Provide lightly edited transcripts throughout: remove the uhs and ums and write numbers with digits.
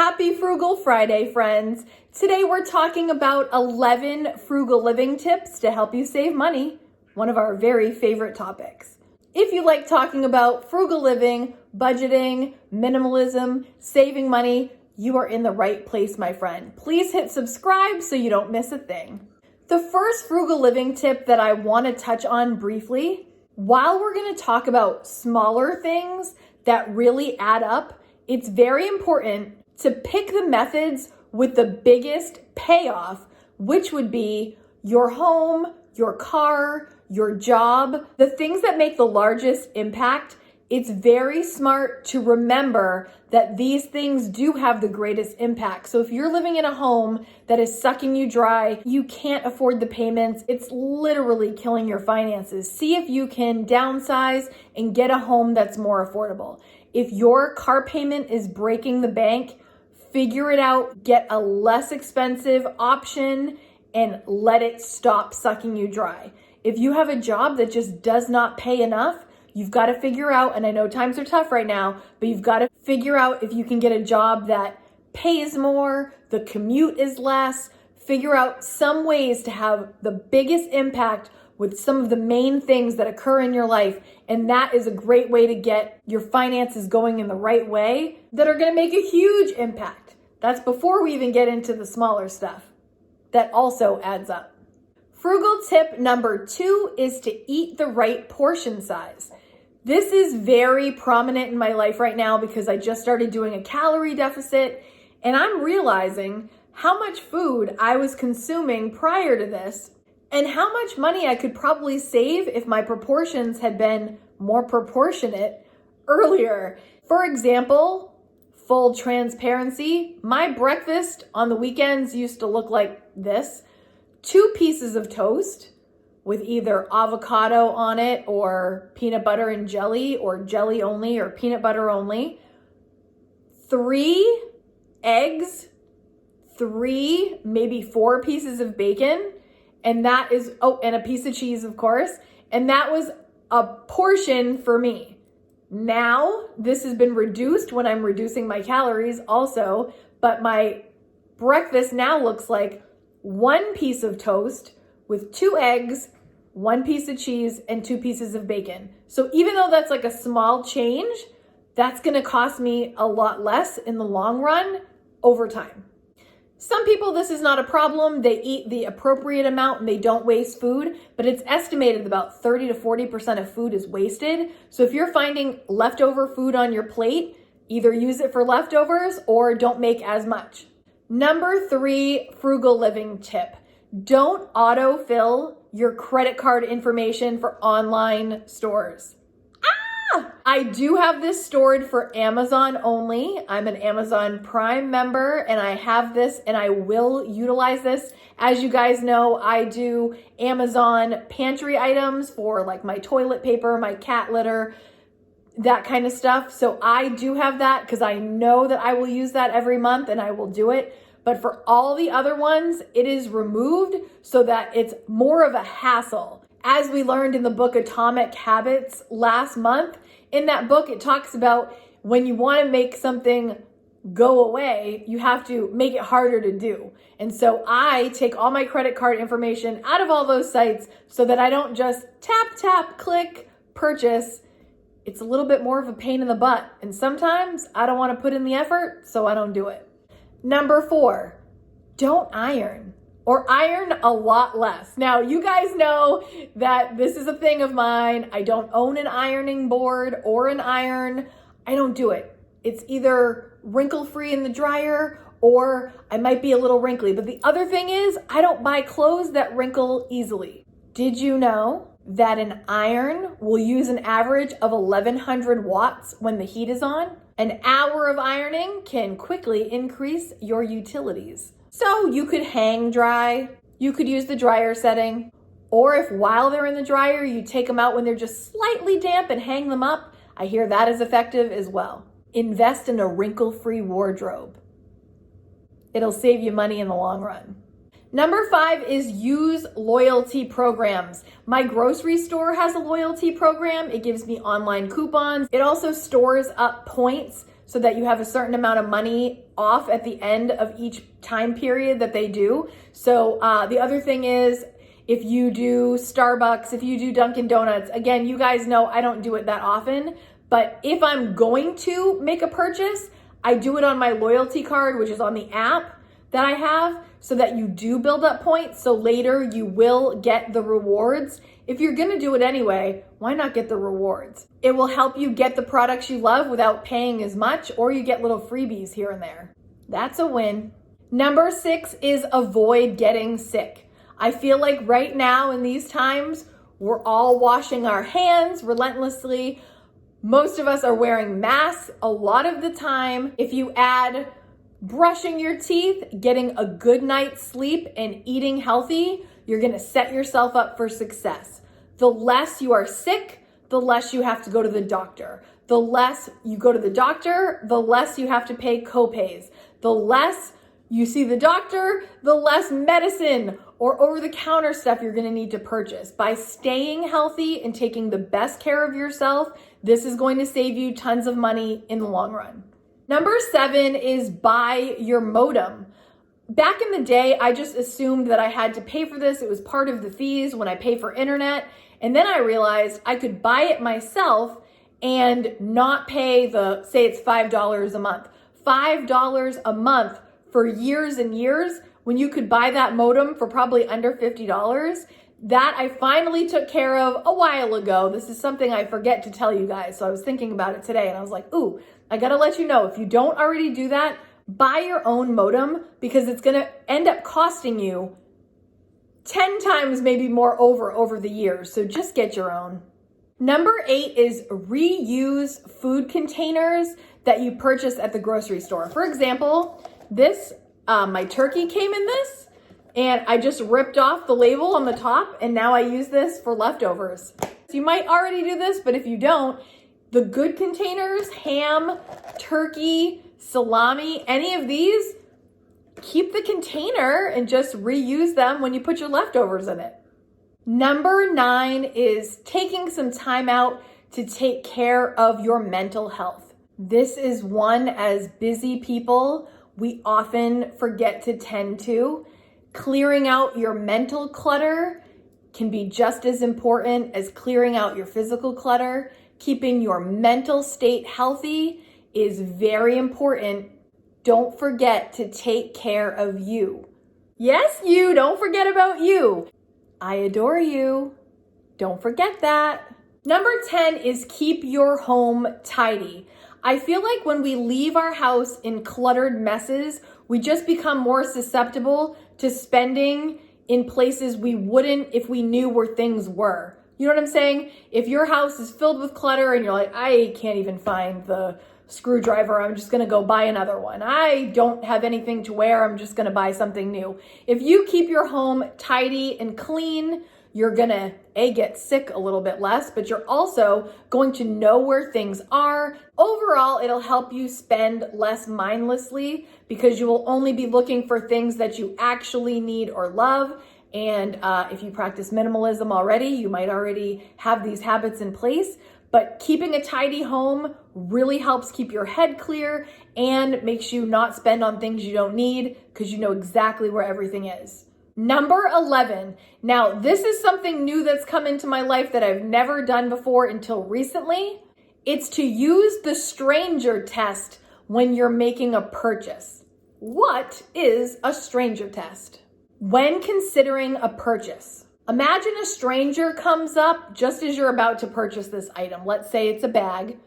Happy Frugal Friday, friends. Today we're talking about 11 frugal living tips to help you save money, one of our very favorite topics. If you like talking about frugal living, budgeting, minimalism, saving money, you are in the right place, my friend. Please hit subscribe so you don't miss a thing. The first frugal living tip that I want to touch on briefly, while we're going to talk about smaller things that really add up, it's very important to pick the methods with the biggest payoff, which would be your home, your car, your job, the things that make the largest impact. It's very smart to remember that these things do have the greatest impact. So if you're living in a home that is sucking you dry, you can't afford the payments, it's literally killing your finances. See if you can downsize and get a home that's more affordable. If your car payment is breaking the bank, figure it out, get a less expensive option, and let it stop sucking you dry. If you have a job that just does not pay enough, you've got to figure out, and I know times are tough right now, but you've got to figure out if you can get a job that pays more, the commute is less, figure out some ways to have the biggest impact with some of the main things that occur in your life. And that is a great way to get your finances going in the right way that are going to make a huge impact. That's before we even get into the smaller stuff that also adds up. Frugal tip number 2 is to eat the right portion size. This is very prominent in my life right now because I just started doing a calorie deficit and I'm realizing how much food I was consuming prior to this and how much money I could probably save if my proportions had been more proportionate earlier. For example, full transparency, my breakfast on the weekends used to look like this: 2 pieces of toast with either avocado on it or peanut butter and jelly or jelly only or peanut butter only, 3 eggs, 3, maybe 4 pieces of bacon, and that is, and a piece of cheese, of course, and that was a portion for me. Now, this has been reduced when I'm reducing my calories also, but my breakfast now looks like 1 piece of toast with 2 eggs, 1 piece of cheese, and 2 pieces of bacon. So even though that's like a small change, that's gonna cost me a lot less in the long run over time. Some people, this is not a problem. They eat the appropriate amount and they don't waste food, but it's estimated about 30 to 40% of food is wasted. So if you're finding leftover food on your plate, either use it for leftovers or don't make as much. Number 3 frugal living tip: don't autofill your credit card information for online stores. I do have this stored for Amazon only. I'm an Amazon Prime member and I have this and I will utilize this. As you guys know, I do Amazon pantry items for like my toilet paper, my cat litter, that kind of stuff. So I do have that because I know that I will use that every month and I will do it. But for all the other ones, it is removed so that it's more of a hassle. As we learned in the book Atomic Habits last month, in that book, it talks about when you want to make something go away, you have to make it harder to do. And so I take all my credit card information out of all those sites so that I don't just tap, click, purchase. It's a little bit more of a pain in the butt. And sometimes I don't want to put in the effort, so I don't do it. Number 4, don't iron, or iron a lot less. Now, you guys know that this is a thing of mine. I don't own an ironing board or an iron. I don't do it. It's either wrinkle-free in the dryer or I might be a little wrinkly. But the other thing is I don't buy clothes that wrinkle easily. Did you know that an iron will use an average of 1100 watts when the heat is on? An hour of ironing can quickly increase your utilities. So you could hang dry, you could use the dryer setting, or if while they're in the dryer, you take them out when they're just slightly damp and hang them up, I hear that is effective as well. Invest in a wrinkle-free wardrobe. It'll save you money in the long run. Number 5 is use loyalty programs. My grocery store has a loyalty program. It gives me online coupons. It also stores up points so that you have a certain amount of money off at the end of each time period that they do. So the other thing is, if you do Starbucks, if you do Dunkin' Donuts, again, you guys know I don't do it that often, but if I'm going to make a purchase, I do it on my loyalty card, which is on the app that I have, so that you do build up points. So later you will get the rewards. If you're gonna do it anyway, why not get the rewards? It will help you get the products you love without paying as much, or you get little freebies here and there. That's a win. Number 6 is avoid getting sick. I feel like right now in these times, we're all washing our hands relentlessly. Most of us are wearing masks a lot of the time. If you add brushing your teeth, getting a good night's sleep, and eating healthy, you're gonna set yourself up for success. The less you are sick, the less you have to go to the doctor. The less you go to the doctor, the less you have to pay copays. The less you see the doctor, the less medicine or over-the-counter stuff you're gonna need to purchase. By staying healthy and taking the best care of yourself, this is going to save you tons of money in the long run. Number 7 is buy your modem. Back in the day, I just assumed that I had to pay for this. It was part of the fees when I pay for internet. And then I realized I could buy it myself and not pay say it's $5 a month. $5 a month for years and years, when you could buy that modem for probably under $50. That I finally took care of a while ago. This is something I forget to tell you guys. So I was thinking about it today and I was like, ooh, I gotta let you know, if you don't already do that, buy your own modem, because it's gonna end up costing you 10 times maybe more over the years. So just get your own. Number 8 is reuse food containers that you purchase at the grocery store. For example, my turkey came in this, and I just ripped off the label on the top, and now I use this for leftovers. So you might already do this, but if you don't, the good containers, ham, turkey, salami, any of these, keep the container and just reuse them when you put your leftovers in it. Number 9 is taking some time out to take care of your mental health. This is one, as busy people, we often forget to tend to. Clearing out your mental clutter can be just as important as clearing out your physical clutter. Keeping your mental state healthy is very important. Don't forget to take care of you. Yes, you, don't forget about you. I adore you. Don't forget that. Number 10 is keep your home tidy. I feel like when we leave our house in cluttered messes, we just become more susceptible to spending in places we wouldn't if we knew where things were. You know what I'm saying? If your house is filled with clutter and you're like, I can't even find the screwdriver, I'm just gonna go buy another one. I don't have anything to wear, I'm just gonna buy something new. If you keep your home tidy and clean, you're gonna, get sick a little bit less, but you're also going to know where things are. Overall, it'll help you spend less mindlessly, because you will only be looking for things that you actually need or love. And if you practice minimalism already, you might already have these habits in place. But keeping a tidy home really helps keep your head clear and makes you not spend on things you don't need, because you know exactly where everything is. Number 11. Now, this is something new that's come into my life that I've never done before until recently. It's to use the stranger test when you're making a purchase. What is a stranger test? When considering a purchase, imagine a stranger comes up just as you're about to purchase this item. Let's say it's a bag,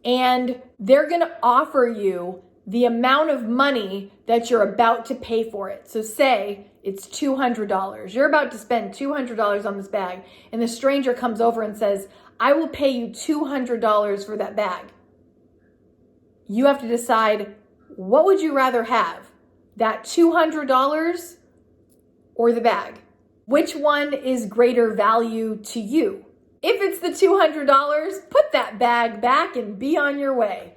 and they're gonna offer you the amount of money that you're about to pay for it. So say it's $200. You're about to spend $200 on this bag, and the stranger comes over and says, I will pay you $200 for that bag. You have to decide, what would you rather have? That $200 or the bag? Which one is greater value to you? If it's the $200, put that bag back and be on your way.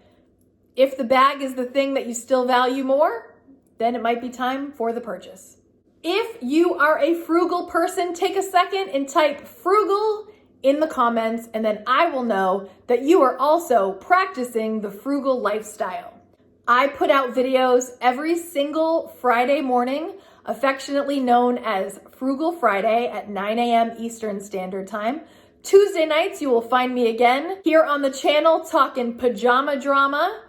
If the bag is the thing that you still value more, then it might be time for the purchase. If you are a frugal person, take a second and type frugal in the comments, and then I will know that you are also practicing the frugal lifestyle. I put out videos every single Friday morning, affectionately known as Frugal Friday at 9 a.m. Eastern Standard Time. Tuesday nights, you will find me again here on the channel talking pajama drama,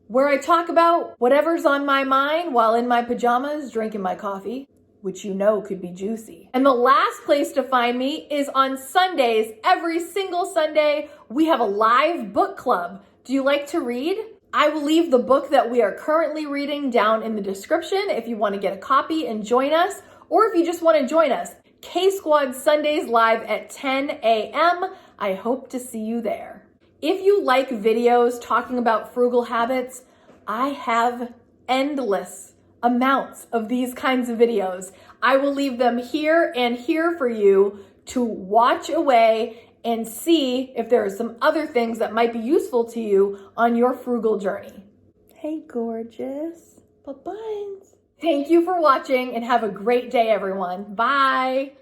where I talk about whatever's on my mind while in my pajamas drinking my coffee, which you know could be juicy. And the last place to find me is on Sundays. Every single Sunday, we have a live book club. Do you like to read? I will leave the book that we are currently reading down in the description if you want to get a copy and join us, or if you just want to join us. K-Squad Sundays live at 10 a.m. I hope to see you there. If you like videos talking about frugal habits, I have endless amounts of these kinds of videos. I will leave them here and here for you to watch away and see if there are some other things that might be useful to you on your frugal journey. Hey, gorgeous. Bye-bye. Thank you for watching and have a great day, everyone. Bye.